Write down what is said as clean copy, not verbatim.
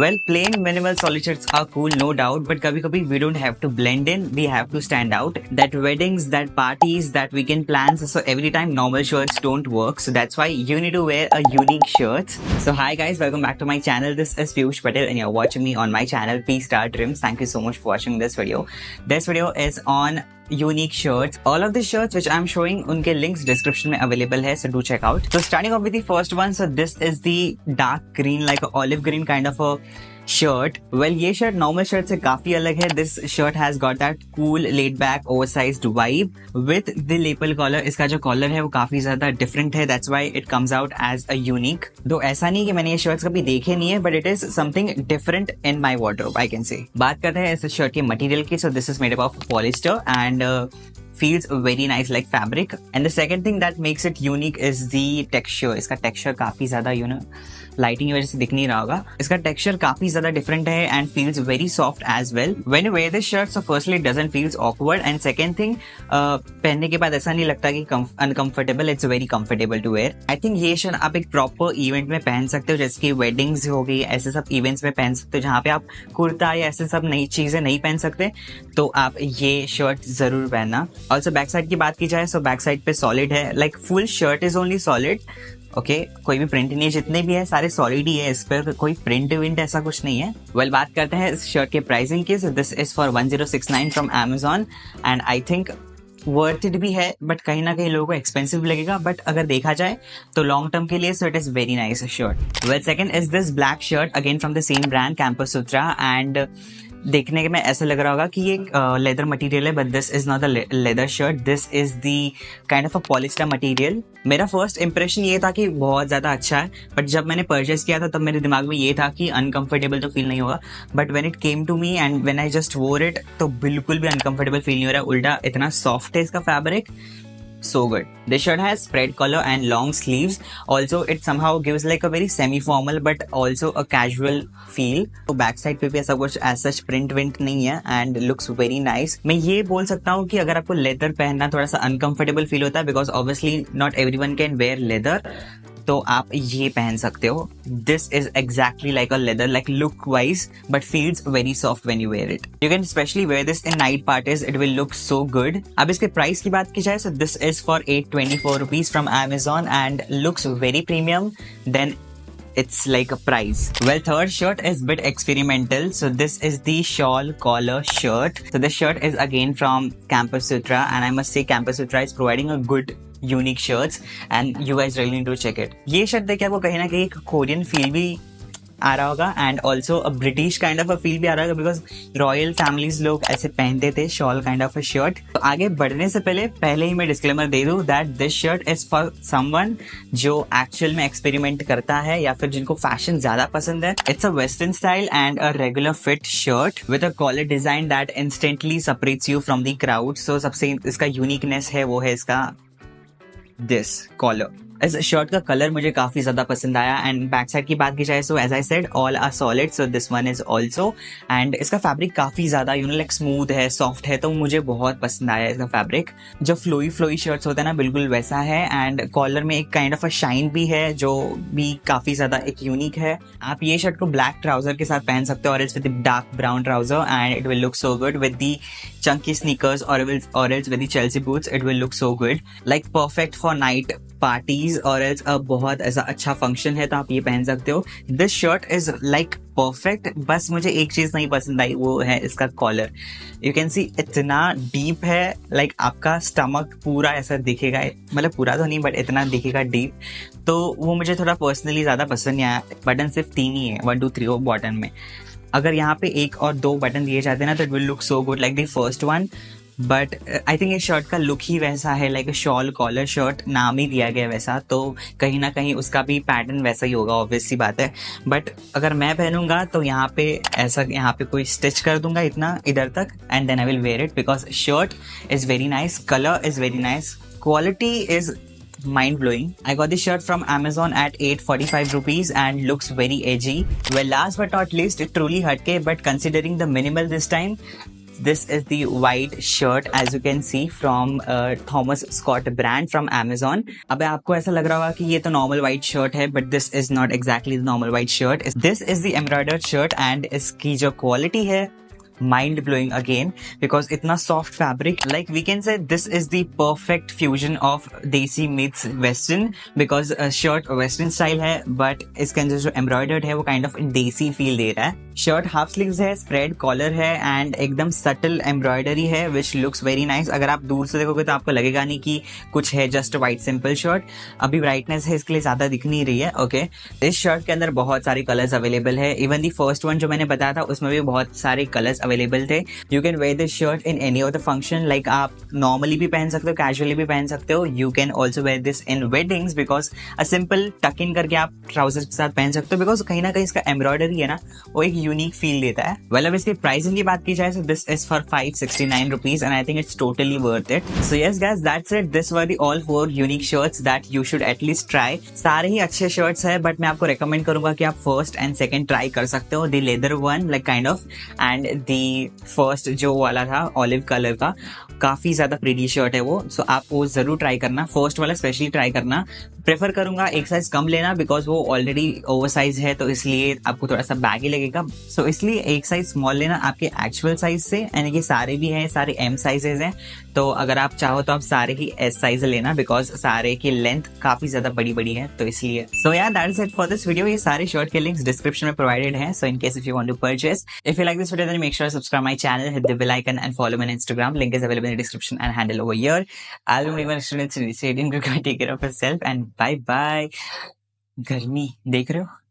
Well, plain minimal solid shirts are cool, no doubt, but kabhi we don't have to blend in, we have to stand out. That weddings, that parties, that weekend plans, so every time normal shirts don't work. So that's why you need to wear a unique shirt. So hi guys, welcome back to my channel. This is Piyush Patel and you're watching me on my channel P Star Trims. Thank you so much for watching this video. This video is on unique shirts. All of the shirts which I'm showing, unke links description mein available hai, so do check out. So starting off with the first one, so this is the dark green, like a olive green kind of a shirt. Well, ये shirt normal shirt से काफी अलग है. This shirt has got that cool, laid back, oversized vibe with the lapel collar. इसका जो collar है वो काफी ज्यादा different है. That's why it comes out as a unique. तो ऐसा नहीं कि मैंने ये shirts कभी देखे नहीं है, but it is something different in my wardrobe, I can say. बात करते हैं इस shirt के material की. So this is made up of polyester and feels very nice like fabric. And the second thing that makes it unique is the texture. इसका texture काफी ज्यादा lighting की वजह से दिख नहीं रहा होगा. इसका टेक्सचर काफी ज्यादा डिफरेंट है and feels very soft as well. When you wear this shirt, so firstly it doesn't feels awkward and second thing, पहनने के बाद ऐसा नहीं लगता कि uncomfortable. It's very comfortable to wear. I think ये शर्ट आप एक प्रॉपर इवेंट में पहन सकते हो, जैसे कि वेडिंग्स हो गई, ऐसे सब इवेंट्स में पहन सकते हो जहाँ पे आप कुर्ता या ऐसे सब नई चीजें नहीं पहन सकते, तो आप ये शर्ट जरूर पहनना. ऑल्सो बैक साइड की बात की जाए, सो बैक साइड पे सॉलिड है, like full shirt is only solid. Okay, कोई भी प्रिंट नहीं है, जितने भी है सारे सॉलिड ही है, इस पर कोई प्रिंट विंट ऐसा कुछ नहीं है. वेल, बात करते हैं इस शर्ट के प्राइसिंग की. सो this is for 1069 from Amazon and I think worth it भी है, बट कहीं ना कहीं लोगों को एक्सपेंसिव लगेगा. बट अगर देखा जाए तो लॉन्ग टर्म के लिए so it is very nice shirt. Well, second is this black shirt again from the same brand campus Sutra and देखने के में ऐसा लग रहा होगा कि ये लेदर मटेरियल है, but this is not a leather shirt. This is the kind of a polyester material. मेरा फर्स्ट इंप्रेशन ये था कि बहुत ज्यादा अच्छा है, बट जब मैंने परचेस किया था तब मेरे दिमाग में ये था कि अनकंफर्टेबल तो फील नहीं होगा. But when it came to me and when I just wore it, तो बिल्कुल भी अनकंफर्टेबल फील नहीं हो रहा है. उल्टा इतना सॉफ्ट है इसका fabric. So good. This shirt has spread collar and long sleeves. Also, it somehow gives like a very semi-formal but also a casual feel. तो बैक साइड पे भी ऐसा कुछ as such print विंट नहीं है and looks very nice. मैं ये बोल सकता हूँ कि अगर आपको लेदर पहनना थोड़ा सा uncomfortable feel होता है, because obviously not everyone can wear leather, तो आप ये पहन सकते हो. This is exactly like a leather, like look wise, but feels very soft when you wear it. You can specially wear this in night parties, it will look so good. अब इसके price की बात की जाए, so this is for 824 rupees from Amazon and looks very premium. Then it's like a prize. Well, third shirt is bit experimental. So this is the shawl collar shirt. So this shirt is again from Campus Sutra and I must say Campus Sutra is providing a good unique shirts and you guys really need to check it. ये shirt देखिए आपको कहीं ना कहीं एक Korean feel भी आ रहा होगा and also a British kind of a feel भी आ रहा होगा, बिकॉज रॉयल फैमिलीज लोग ऐसे पहनते थे shawl kind of a shirt. तो आगे बढ़ने से पहले ही मैं डिस्क्लेमर दे दूं that this shirt is for someone जो एक्चुअल में एक्सपेरिमेंट करता है या फिर जिनको फैशन ज्यादा पसंद है. It's a western style and a regular fit shirt with a collar design that instantly separates you from the crowd. So सबसे इसका यूनिकनेस है वो है इसका दिस कॉलर. इस शर्ट का कलर मुझे काफी ज्यादा पसंद आया एंड बैक साइड की बात की जाए, so as I said all are solid, so this one is also. And इसका फैब्रिक काफी ज्यादा लाइक स्मूथ है, सॉफ्ट है, तो मुझे बहुत पसंद आया इसका फैब्रिक. जो फ्लोई शर्ट्स होता है ना, बिल्कुल वैसा है एंड कॉलर में एक काइंड ऑफ अ शाइन भी है जो भी काफी ज्यादा एक यूनिक है. आप ये शर्ट को ब्लैक ट्राउजर के साथ पहन सकते हो और it's with dark brown trouser and it will look so good with the chunky sneakers or else with the Chelsea boots. It will look so good, like perfect for night parties or else a बहुत ऐसा अच्छा function है तो आप ये पहन सकते हो. This shirt is like perfect. बस मुझे एक चीज नहीं पसंद आई, वो है इसका कॉलर. You can see इतना डीप है, like आपका स्टमक पूरा ऐसा दिखेगा, मतलब पूरा तो नहीं बट इतना दिखेगा डीप, तो वो मुझे थोड़ा पर्सनली ज्यादा पसंद नहीं आया. बटन सिर्फ 3 ही है, 1 2 3 बटन में. अगर यहाँ पे 1 और 2 बटन दिए जाते हैं ना, तो it will look so good like the first one. But I think ये शर्ट का लुक ही वैसा है, लाइक शॉल कॉलर शर्ट, नाम ही दिया गया वैसा, तो कहीं ना कहीं उसका भी पैटर्न वैसा ही होगा, ऑब्वियस सी बात है. बट अगर मैं पहनूंगा तो यहाँ पे ऐसा, यहाँ पे कोई स्टिच कर दूंगा इतना इधर तक and then I will wear it, because shirt is very nice, colour is very nice, quality is mind blowing. I got this shirt from Amazon at 845 rupees and looks very edgy. Well, last but not least, it truly hatke, but considering the minimal this time, This is the white shirt as you can see from Thomas Scott brand from Amazon. अबे आपको ऐसा लग रहा होगा कि ये तो normal white shirt है, but this is not exactly the normal white shirt. This is the embroidered shirt and इसकी जो quality है mind blowing again because इतना soft fabric, like we can say this is the perfect fusion of desi meets western because shirt western style है but इसके अंदर जो embroidered है वो kind of desi feel दे रहा है. शर्ट हाफ स्लीव्स है, स्प्रेड कॉलर है एंड एकदम सटल एम्ब्रॉयडरी है विच लुक्स वेरी नाइस. अगर आप दूर से देखोगे तो आपको लगेगा नहीं कि कुछ है, जस्ट वाइट सिंपल शर्ट. अभी ब्राइटनेस है इसके लिए ज्यादा दिख नहीं रही है. ओके, इस शर्ट के अंदर बहुत सारे कलर्स अवेलेबल है. इवन दी फर्स्ट वन जो मैंने बताया था उसमें भी बहुत सारे कलर्स अवेलेबल थे. You can wear this shirt in any of the function, like आप नॉर्मली भी पहन सकते हो, कैजुअली भी पहन सकते हो. You can also wear this in weddings because a simple tuck in करके आप ट्राउजर के साथ पहन सकते हो बिकॉज कहीं ना कहीं इसका एम्ब्रॉयडरी है ना वो एक यूनिक फील देता है. वेल, अब इसकी प्राइसिंग की बात की जाए तो this is for 569 rupees and I think it's totally worth it. So yes guys, that's it. This were the all 4 unique shirts that you should at least try. सारे ही अच्छे shirts है but मैं आपको recommend करूंगा कि आप first and second try कर सकते हो. The leather one like kind of and the first जो वाला था olive color का, काफी ज्यादा प्रीटी शर्ट है वो. सो आप वो जरूर ट्राई करना, फर्स्ट वाला स्पेशली ट्राई करना. प्रेफर करूंगा एक साइज कम लेना बिकॉज वो ऑलरेडी ओवर साइज है तो इसलिए आपको थोड़ा सा बैगी लगेगा. सो इसलिए एक साइज स्मॉल लेना आपके एक्चुअल साइज से, यानी कि सारे भी हैं, सारे एम साइजेज हैं. तो अगर आप चाहो तो आप सारे ही एस साइज लेना बिकॉज सारे की लेंथ काफी ज्यादा बड़ी बड़ी है तो इसलिए. सो यार that is it for this video. ये सारे शर्ट के लिंक्स डिस्क्रिप्शन में प्रोवाइडेड हैं. So in case if you want to purchase, if you like this video then make sure subscribe my channel, hit the bell icon and follow me on Instagram. Link is available in the description and handle over here. I'll be my students in the stadium. Take care of yourself and bye bye. गर्मी देख रहे हो.